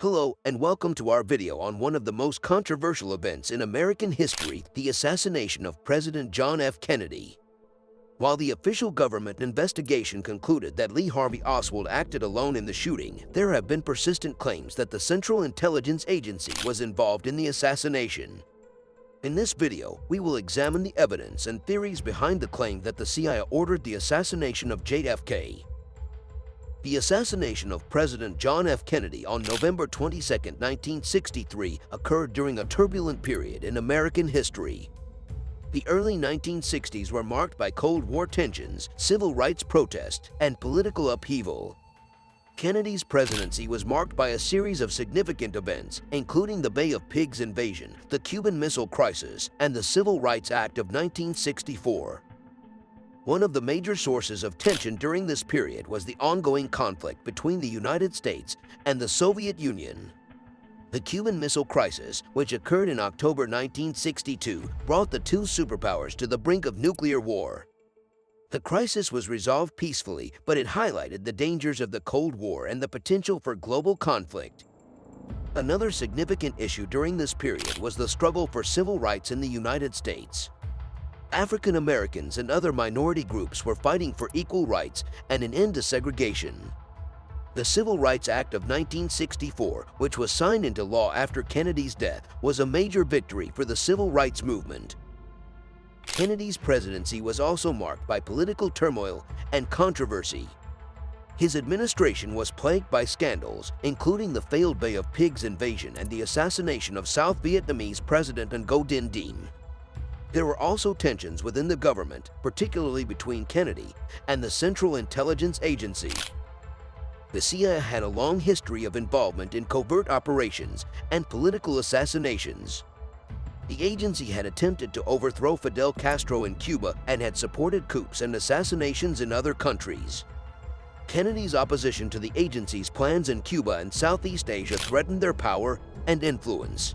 Hello and welcome to our video on one of the most controversial events in American history, the assassination of President John F. Kennedy. While the official government investigation concluded that Lee Harvey Oswald acted alone in the shooting, there have been persistent claims that the Central Intelligence Agency was involved in the assassination. In this video, we will examine the evidence and theories behind the claim that the CIA ordered the assassination of JFK. The assassination of President John F. Kennedy on November 22, 1963 occurred during a turbulent period in American history. The early 1960s were marked by Cold War tensions, civil rights protests, and political upheaval. Kennedy's presidency was marked by a series of significant events, including the Bay of Pigs invasion, the Cuban Missile Crisis, and the Civil Rights Act of 1964. One of the major sources of tension during this period was the ongoing conflict between the United States and the Soviet Union. The Cuban Missile Crisis, which occurred in October 1962, brought the two superpowers to the brink of nuclear war. The crisis was resolved peacefully, but it highlighted the dangers of the Cold War and the potential for global conflict. Another significant issue during this period was the struggle for civil rights in the United States. African Americans and other minority groups were fighting for equal rights and an end to segregation. The Civil Rights Act of 1964, which was signed into law after Kennedy's death, was a major victory for the civil rights movement. Kennedy's presidency was also marked by political turmoil and controversy. His administration was plagued by scandals, including the failed Bay of Pigs invasion and the assassination of South Vietnamese President Ngo Dinh Diem. There were also tensions within the government, particularly between Kennedy and the Central Intelligence Agency. The CIA had a long history of involvement in covert operations and political assassinations. The agency had attempted to overthrow Fidel Castro in Cuba and had supported coups and assassinations in other countries. Kennedy's opposition to the agency's plans in Cuba and Southeast Asia threatened their power and influence.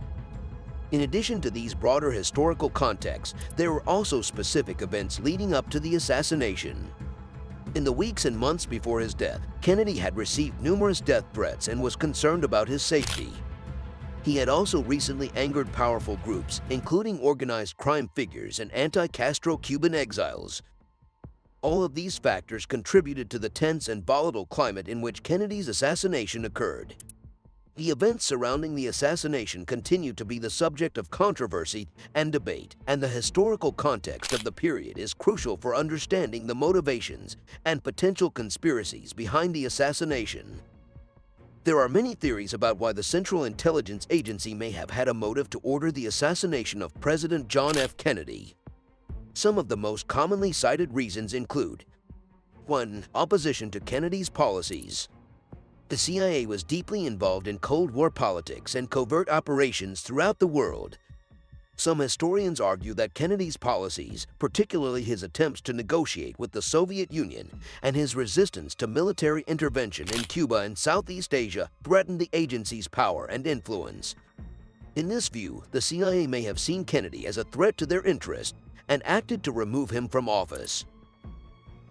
In addition to these broader historical contexts, there were also specific events leading up to the assassination. In the weeks and months before his death, Kennedy had received numerous death threats and was concerned about his safety. He had also recently angered powerful groups, including organized crime figures and anti-Castro Cuban exiles. All of these factors contributed to the tense and volatile climate in which Kennedy's assassination occurred. The events surrounding the assassination continue to be the subject of controversy and debate, and the historical context of the period is crucial for understanding the motivations and potential conspiracies behind the assassination. There are many theories about why the Central Intelligence Agency may have had a motive to order the assassination of President John F. Kennedy. Some of the most commonly cited reasons include: 1. Opposition to Kennedy's policies. The CIA was deeply involved in Cold War politics and covert operations throughout the world. Some historians argue that Kennedy's policies, particularly his attempts to negotiate with the Soviet Union and his resistance to military intervention in Cuba and Southeast Asia, threatened the agency's power and influence. In this view, the CIA may have seen Kennedy as a threat to their interest and acted to remove him from office.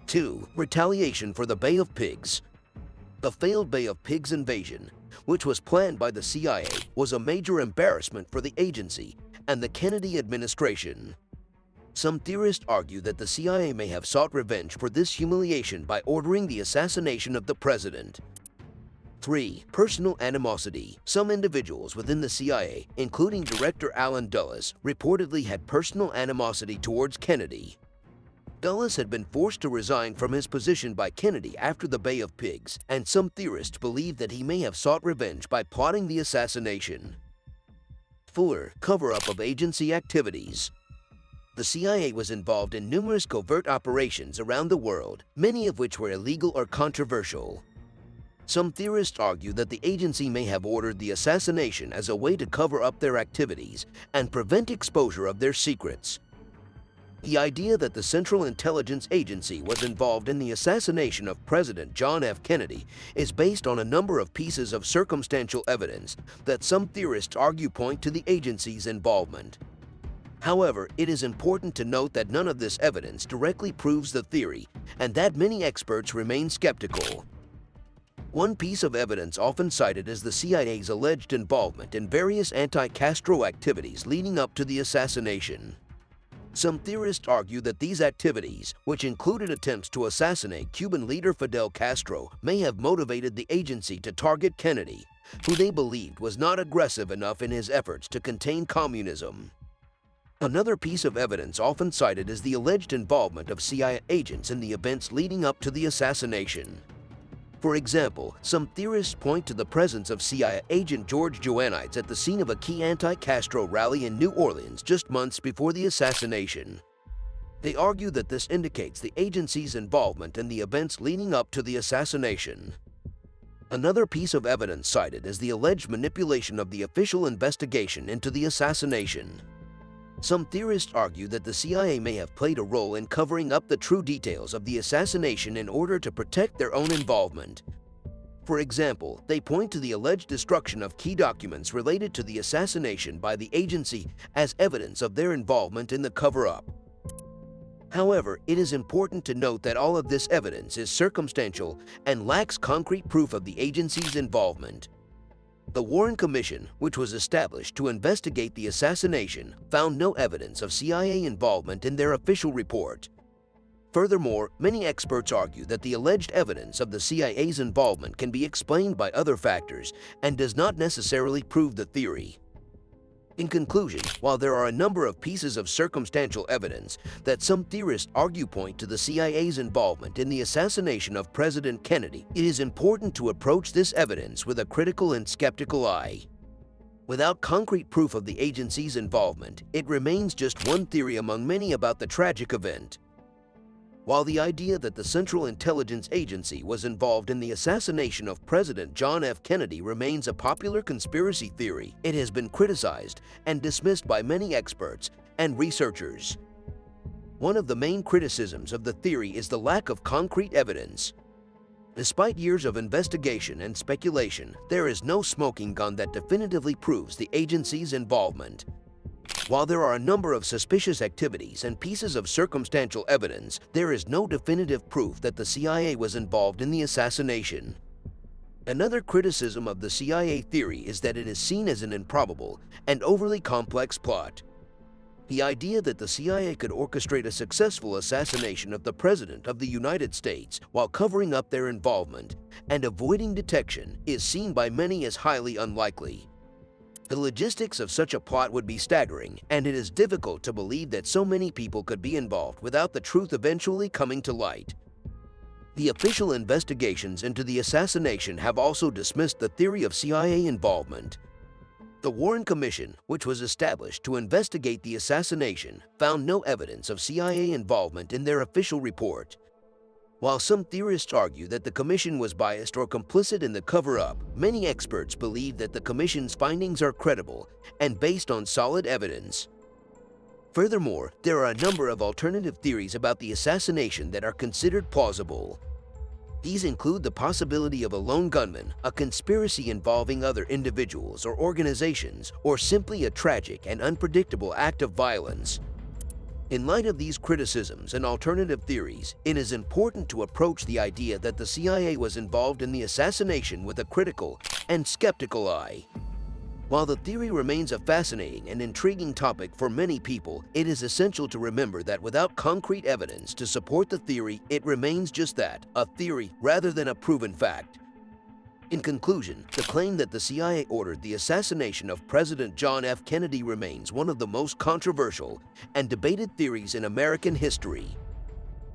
2. Retaliation for the Bay of Pigs. The failed Bay of Pigs invasion, which was planned by the CIA, was a major embarrassment for the agency and the Kennedy administration. Some theorists argue that the CIA may have sought revenge for this humiliation by ordering the assassination of the president. 3. Personal animosity. Some individuals within the CIA, including Director Allen Dulles, reportedly had personal animosity towards Kennedy. Dulles had been forced to resign from his position by Kennedy after the Bay of Pigs, and some theorists believe that he may have sought revenge by plotting the assassination. 4. Cover-up of agency activities. The CIA was involved in numerous covert operations around the world, many of which were illegal or controversial. Some theorists argue that the agency may have ordered the assassination as a way to cover up their activities and prevent exposure of their secrets. The idea that the Central Intelligence Agency was involved in the assassination of President John F. Kennedy is based on a number of pieces of circumstantial evidence that some theorists argue point to the agency's involvement. However, it is important to note that none of this evidence directly proves the theory, and that many experts remain skeptical. One piece of evidence often cited is the CIA's alleged involvement in various anti-Castro activities leading up to the assassination. Some theorists argue that these activities, which included attempts to assassinate Cuban leader Fidel Castro, may have motivated the agency to target Kennedy, who they believed was not aggressive enough in his efforts to contain communism. Another piece of evidence often cited is the alleged involvement of CIA agents in the events leading up to the assassination. For example, some theorists point to the presence of CIA agent George Joannides at the scene of a key anti-Castro rally in New Orleans just months before the assassination. They argue that this indicates the agency's involvement in the events leading up to the assassination. Another piece of evidence cited is the alleged manipulation of the official investigation into the assassination. Some theorists argue that the CIA may have played a role in covering up the true details of the assassination in order to protect their own involvement. For example, they point to the alleged destruction of key documents related to the assassination by the agency as evidence of their involvement in the cover-up. However, it is important to note that all of this evidence is circumstantial and lacks concrete proof of the agency's involvement. The Warren Commission, which was established to investigate the assassination, found no evidence of CIA involvement in their official report. Furthermore, many experts argue that the alleged evidence of the CIA's involvement can be explained by other factors and does not necessarily prove the theory. In conclusion, while there are a number of pieces of circumstantial evidence that some theorists argue point to the CIA's involvement in the assassination of President Kennedy, it is important to approach this evidence with a critical and skeptical eye. Without concrete proof of the agency's involvement, it remains just one theory among many about the tragic event. While the idea that the Central Intelligence Agency was involved in the assassination of President John F. Kennedy remains a popular conspiracy theory, it has been criticized and dismissed by many experts and researchers. One of the main criticisms of the theory is the lack of concrete evidence. Despite years of investigation and speculation, there is no smoking gun that definitively proves the agency's involvement. While there are a number of suspicious activities and pieces of circumstantial evidence, there is no definitive proof that the CIA was involved in the assassination. Another criticism of the CIA theory is that it is seen as an improbable and overly complex plot. The idea that the CIA could orchestrate a successful assassination of the President of the United States while covering up their involvement and avoiding detection is seen by many as highly unlikely. The logistics of such a plot would be staggering, and it is difficult to believe that so many people could be involved without the truth eventually coming to light. The official investigations into the assassination have also dismissed the theory of CIA involvement. The Warren Commission, which was established to investigate the assassination, found no evidence of CIA involvement in their official report. While some theorists argue that the commission was biased or complicit in the cover-up, many experts believe that the commission's findings are credible and based on solid evidence. Furthermore, there are a number of alternative theories about the assassination that are considered plausible. These include the possibility of a lone gunman, a conspiracy involving other individuals or organizations, or simply a tragic and unpredictable act of violence. In light of these criticisms and alternative theories, it is important to approach the idea that the CIA was involved in the assassination with a critical and skeptical eye. While the theory remains a fascinating and intriguing topic for many people, it is essential to remember that without concrete evidence to support the theory, it remains just that, a theory rather than a proven fact. In conclusion, the claim that the CIA ordered the assassination of President John F. Kennedy remains one of the most controversial and debated theories in American history.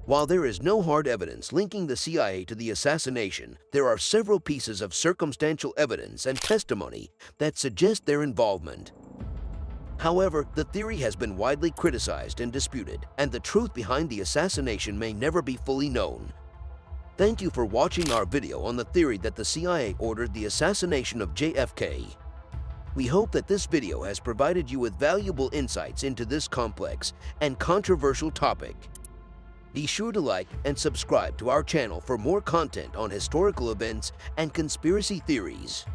While there is no hard evidence linking the CIA to the assassination, there are several pieces of circumstantial evidence and testimony that suggest their involvement. However, the theory has been widely criticized and disputed, and the truth behind the assassination may never be fully known. Thank you for watching our video on the theory that the CIA ordered the assassination of JFK. We hope that this video has provided you with valuable insights into this complex and controversial topic. Be sure to like and subscribe to our channel for more content on historical events and conspiracy theories.